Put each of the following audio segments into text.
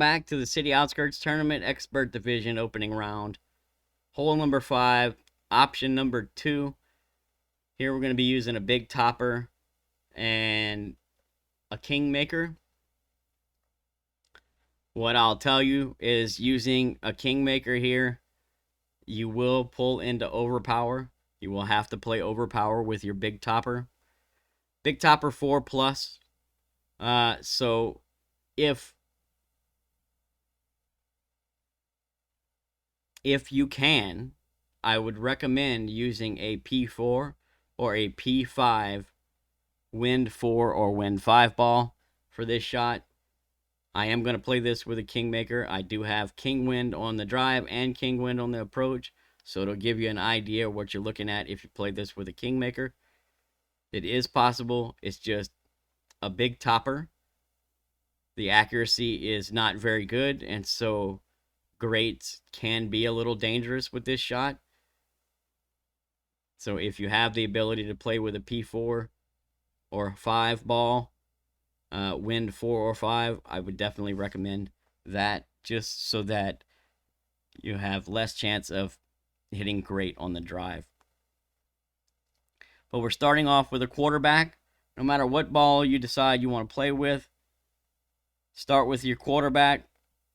back to the City Outskirts Tournament Expert Division opening round. Hole number 5, option number 2. Here we're going to be using a big topper and a kingmaker. What I'll tell you is using a kingmaker here, you will pull into overpower. You will have to play overpower with your big topper. Big topper 4 plus. So if you can, I would recommend using a P4 or a P5 wind 4 or wind 5 ball for this shot. I am going to play this with a kingmaker. I do have king wind on the drive and king wind on the approach, so it'll give you an idea of what you're looking at if you play this with a kingmaker. It is possible. It's just a big topper. The accuracy is not very good, and so greats can be a little dangerous with this shot. So if you have the ability to play with a P4 or 5 ball, wind 4 or 5, I would definitely recommend that, just so that you have less chance of hitting great on the drive. But we're starting off with a quarterback. No matter what ball you decide you want to play with, start with your quarterback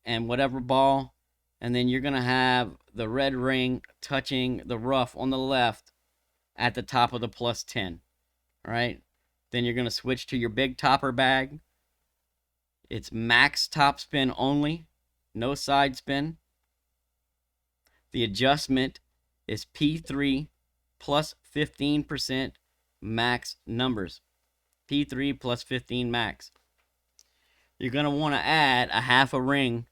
and whatever ball, and then you're going to have the red ring touching the rough on the left at the top of the plus 10. All right? Then you're going to switch to your big topper bag. It's max top spin only, no side spin. The adjustment is P3 plus 15% max numbers. P3 plus 15 max. You're going to want to add a half a ring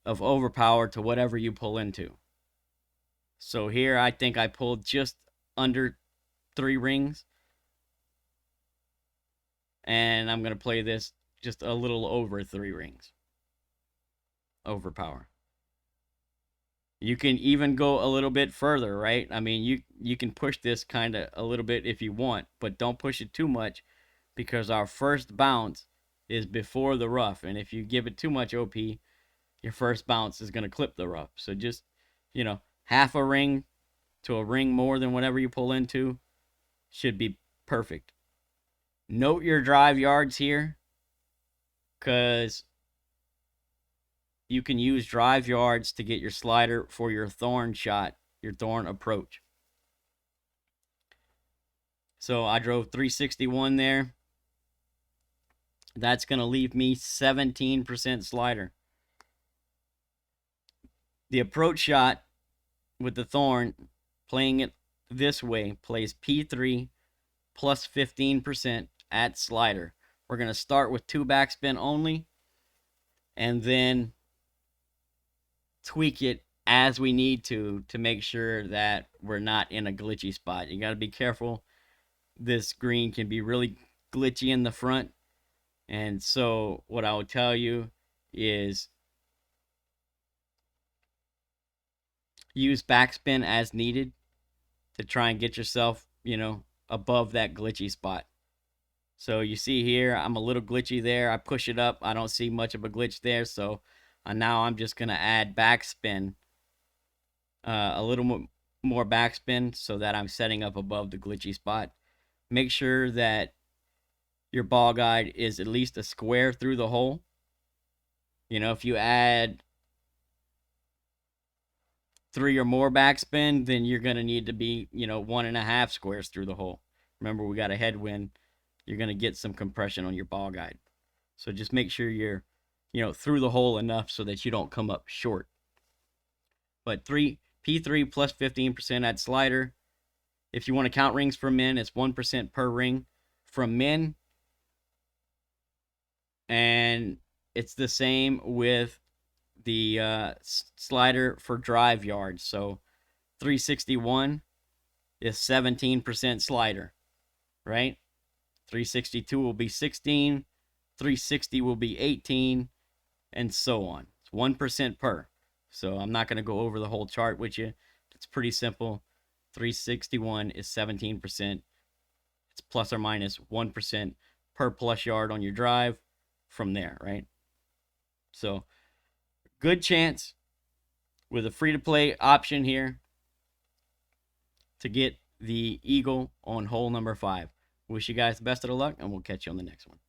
of overpower to whatever you pull into. So here I think I pulled just under 3 rings. And I'm going to play this just a little over 3 rings. Overpower. You can even go a little bit further, right? I mean, you can push this kind of a little bit if you want, but don't push it too much, because our first bounce is before the rough, and if you give it too much OP, your first bounce is going to clip the rough. So just, half a ring to a ring more than whatever you pull into should be perfect. Note your drive yards here, because you can use drive yards to get your slider for your thorn shot, your thorn approach. So I drove 361 there. That's going to leave me 17% slider. The approach shot with the thorn, playing it this way, plays P3 plus 15% at slider. We're going to start with 2 backspin only, and then tweak it as we need to make sure that we're not in a glitchy spot. You got to be careful. This green can be really glitchy in the front, and so what I would tell you is use backspin as needed to try and get yourself, above that glitchy spot. So you see here, I'm a little glitchy there. I push it up. I don't see much of a glitch there, so now I'm just going to add backspin, a little more backspin, so that I'm setting up above the glitchy spot. Make sure that your ball guide is at least a square through the hole. If you add 3 or more backspin, then you're going to need to be, 1.5 squares through the hole. Remember, we got a headwind. You're going to get some compression on your ball guide. So just make sure you're, through the hole enough so that you don't come up short. But P3 plus 15% at slider. If you want to count rings from min, it's 1% per ring from min. And it's the same with the slider for drive yards. So 361 is 17% slider, right? 362 will be 16, 360 will be 18, and so on. It's 1% per. So I'm not going to go over the whole chart with you. It's pretty simple. 361 is 17%. It's plus or minus 1% per plus yard on your drive from there, right? So good chance with a free-to-play option here to get the eagle on hole number 5. Wish you guys the best of the luck, and we'll catch you on the next one.